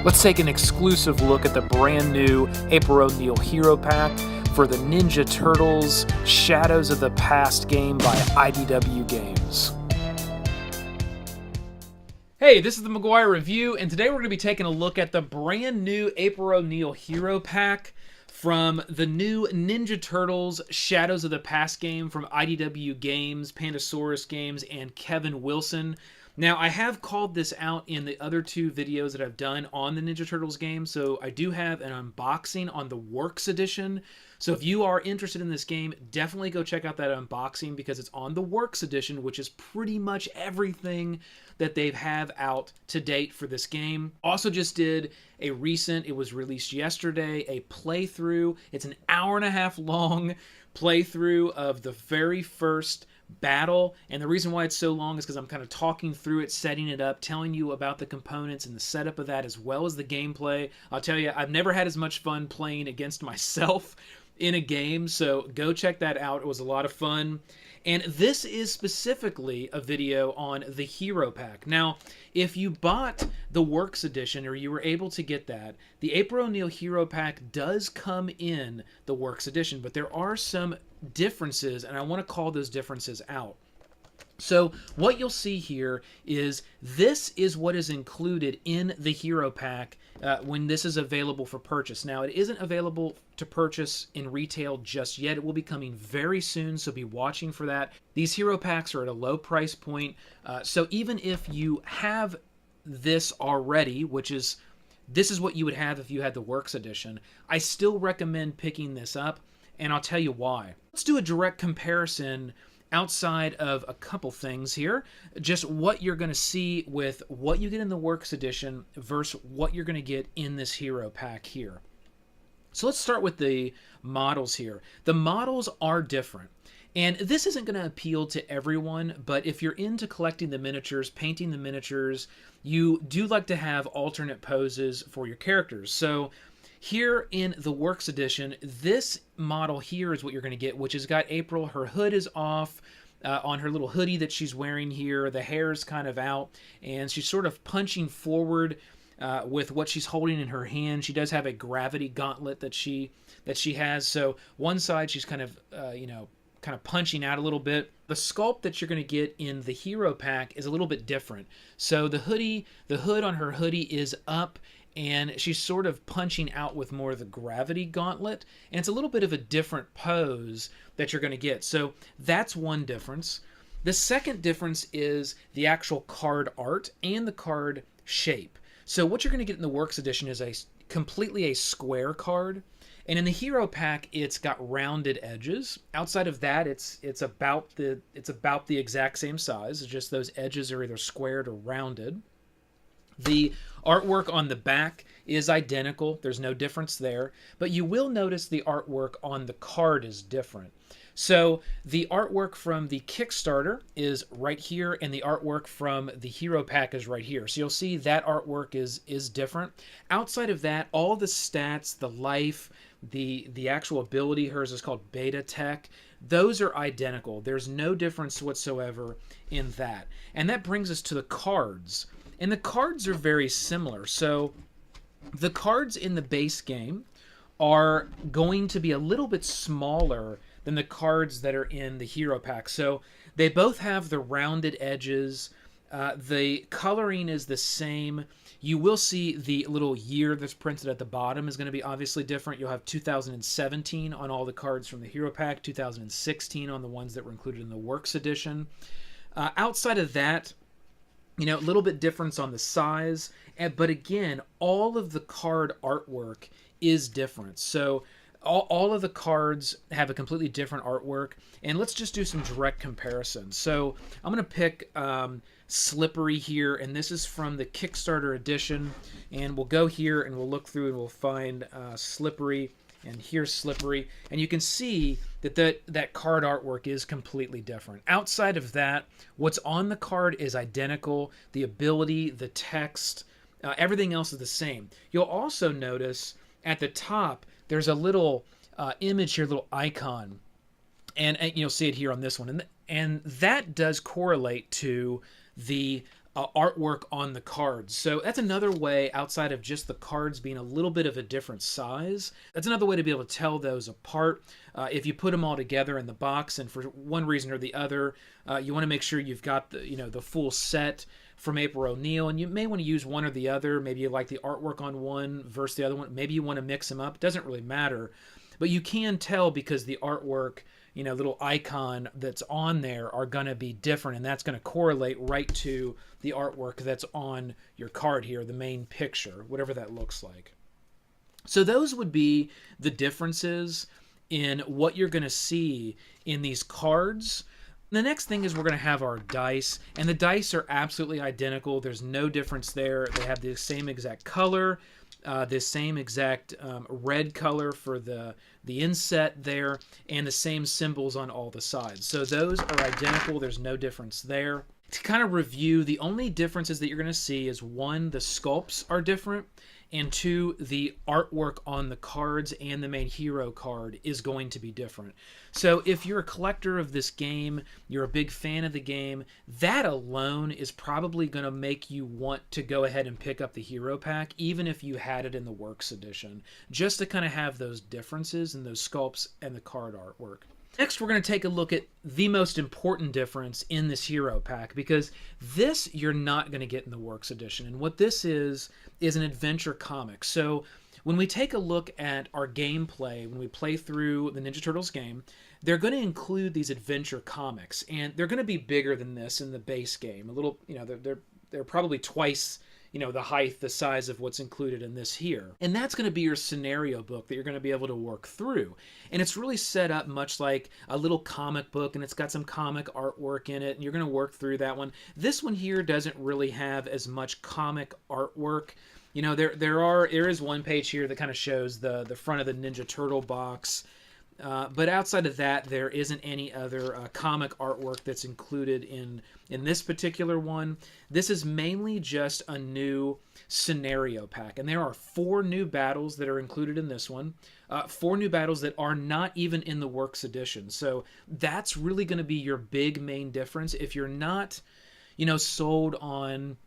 Let's take an exclusive look at the brand new April O'Neil Hero Pack for the Ninja Turtles Shadows of the Past game by IDW Games. Hey, this is the McGuire Review, and today we're going to be taking a look at the brand new April O'Neil Hero Pack from the new Ninja Turtles Shadows of the Past game from IDW Games, Pandasaurus Games, and Kevin Wilson. Now, I have called this out in the other two videos that I've done on the Ninja Turtles game, so I do have an unboxing on the Works Edition. So if you are interested in this game, definitely go check out that unboxing because it's on the Works Edition, which is pretty much everything that they have out to date for this game. Also just did a recent, it was released yesterday, a playthrough. It's an hour-and-a-half long playthrough of the very first battle, and the reason why it's so long is because I'm kind of talking through it, setting it up, telling you about the components and the setup of that as well as the gameplay. I'll tell you, I've never had as much fun playing against myself in a game, so go check that out. It was a lot of fun. And this is specifically a video on the Hero Pack. Now, if you bought the Works Edition, or you were able to get that, the April O'Neil Hero Pack does come in the Works Edition, but there are some differences, and I want to call those differences out. So what you'll see here is this is what is included in the Hero Pack when this is available for purchase. Now, it isn't available to purchase in retail just yet. It will be coming very soon, so be watching for that. These Hero Packs are at a low price point, so even if you have this already, this is what you would have if you had the Works Edition, I still recommend picking this up, and I'll tell you why. Let's do a direct comparison outside of a couple things here, just what you're going to see with what you get in the Works Edition versus what you're going to get in this Hero Pack here. So let's start with the models here. The models are different, and this isn't going to appeal to everyone, but if you're into collecting the miniatures, painting the miniatures, you do like to have alternate poses for your characters. So here in the Works Edition, this model here is what you're going to get, which has got April. Her hood is off on her little hoodie that she's wearing here. The hair's kind of out, and she's sort of punching forward with what she's holding in her hand. She does have a gravity gauntlet that she has. So one side she's kind of kind of punching out a little bit. The sculpt that you're going to get in the Hero Pack is a little bit different. So the hood on her hoodie is up, and she's sort of punching out with more of the gravity gauntlet, and it's a little bit of a different pose that you're going to get. So that's one difference. The second difference is the actual card art and the card shape. So what you're going to get in the Works Edition is completely a square card, and in the Hero Pack it's got rounded edges. Outside of that, it's about the exact same size. It's just those edges are either squared or rounded. The artwork on the back is identical. There's no difference there. But you will notice the artwork on the card is different. So the artwork from the Kickstarter is right here, and the artwork from the Hero Pack is right here. So you'll see that artwork is different. Outside of that, all the stats, the life, the actual ability, hers is called Beta Tech, those are identical. There's no difference whatsoever in that. And that brings us to the cards. And the cards are very similar. So the cards in the base game are going to be a little bit smaller than the cards that are in the Hero Pack. So they both have the rounded edges. The coloring is the same. You will see the little year that's printed at the bottom is going to be obviously different. You'll have 2017 on all the cards from the Hero Pack, 2016 on the ones that were included in the Works Edition. Outside of that, a little bit difference on the size, but again, all of the card artwork is different. So all of the cards have a completely different artwork, and let's just do some direct comparisons. So I'm going to pick Slippery here, and this is from the Kickstarter edition, and we'll go here and we'll look through and we'll find Slippery, and here's Slippery, and you can see that card artwork is completely different. Outside of that, what's on the card is identical. The ability, the text, everything else is the same. You'll also notice at the top there's a little image here, little icon, and you'll see it here on this one, and that does correlate to the artwork on the cards. So that's another way, outside of just the cards being a little bit of a different size, that's another way to be able to tell those apart. If you put them all together in the box, and for one reason or the other, you want to make sure you've got the full set from April O'Neil, and you may want to use one or the other. Maybe you like the artwork on one versus the other one. Maybe you want to mix them up. It doesn't really matter, but you can tell because the artwork, little icon that's on there are going to be different, and that's going to correlate right to the artwork that's on your card here, the main picture, whatever that looks like. So those would be the differences in what you're going to see in these cards. The next thing is we're going to have our dice, and the dice are absolutely identical. There's no difference there. They have the same exact color, the same exact red color for the inset there, and the same symbols on all the sides. So those are identical. There's no difference there. To kind of review, the only differences that you're going to see is, one, the sculpts are different, and two, the artwork on the cards and the main hero card is going to be different. So if you're a collector of this game, you're a big fan of the game, that alone is probably going to make you want to go ahead and pick up the hero pack, even if you had it in the Works edition, just to kind of have those differences in those sculpts and the card artwork. Next, we're going to take a look at the most important difference in this hero pack, because this you're not going to get in the Works edition. And what this is an adventure comic. So when we take a look at our gameplay, when we play through the Ninja Turtles game, they're going to include these adventure comics, and they're going to be bigger than this in the base game. A little, they're probably twice the height, the size of what's included in this here. And that's going to be your scenario book that you're going to be able to work through. And it's really set up much like a little comic book, and it's got some comic artwork in it, and you're going to work through that one. This one here doesn't really have as much comic artwork. There is one page here that kind of shows the front of the Ninja Turtle box. But outside of that, there isn't any other comic artwork that's included in this particular one. This is mainly just a new scenario pack. And there are 4 new battles that are included in this one. 4 new battles that are not even in the Works edition. So that's really going to be your big main difference. If you're not, sold on,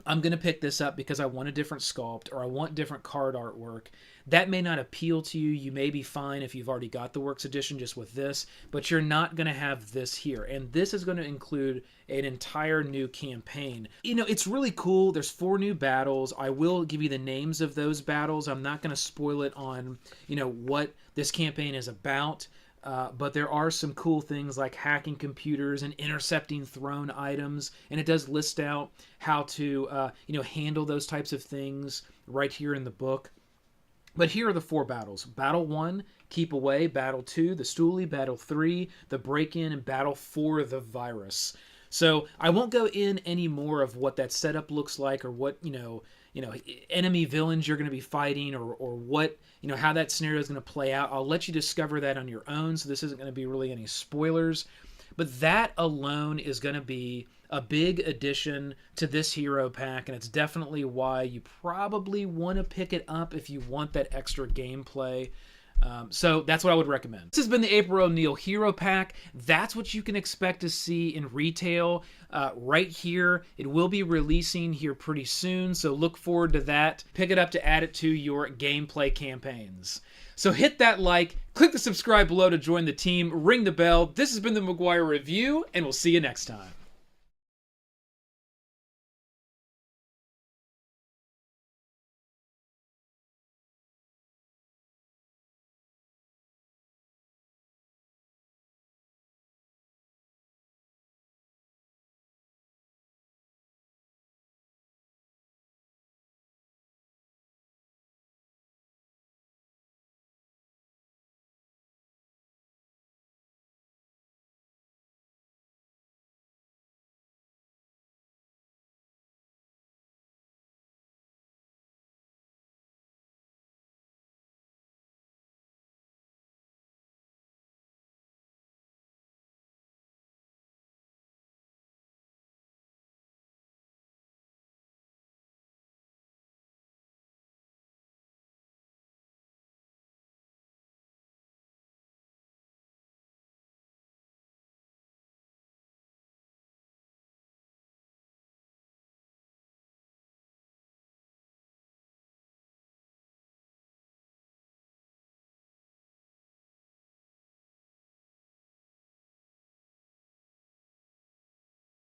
I'm going to pick this up because I want a different sculpt or I want different card artwork, that may not appeal to you. You may be fine if you've already got the Works edition just with this, but you're not going to have this here. And this is going to include an entire new campaign. It's really cool. There's 4 new battles. I will give you the names of those battles. I'm not going to spoil it on, what this campaign is about. But there are some cool things like hacking computers and intercepting thrown items, and it does list out how to handle those types of things right here in the book. But here are the 4 battles. Battle 1, Keep Away. Battle 2, the Stoolie. Battle 3, the Break-In. And Battle 4, the Virus. So I won't go in any more of what that setup looks like, or what, enemy villains you're going to be fighting, or what, how that scenario is going to play out. I'll let you discover that on your own, so this isn't going to be really any spoilers. But that alone is going to be a big addition to this hero pack, and it's definitely why you probably want to pick it up if you want that extra gameplay. So that's what I would recommend. This has been the April O'Neil Hero Pack. That's what you can expect to see in retail right here. It will be releasing here pretty soon, so look forward to that. Pick it up to add it to your gameplay campaigns. So hit that like, click the subscribe below to join the team, ring the bell. This has been the McGuire Review, and we'll see you next time.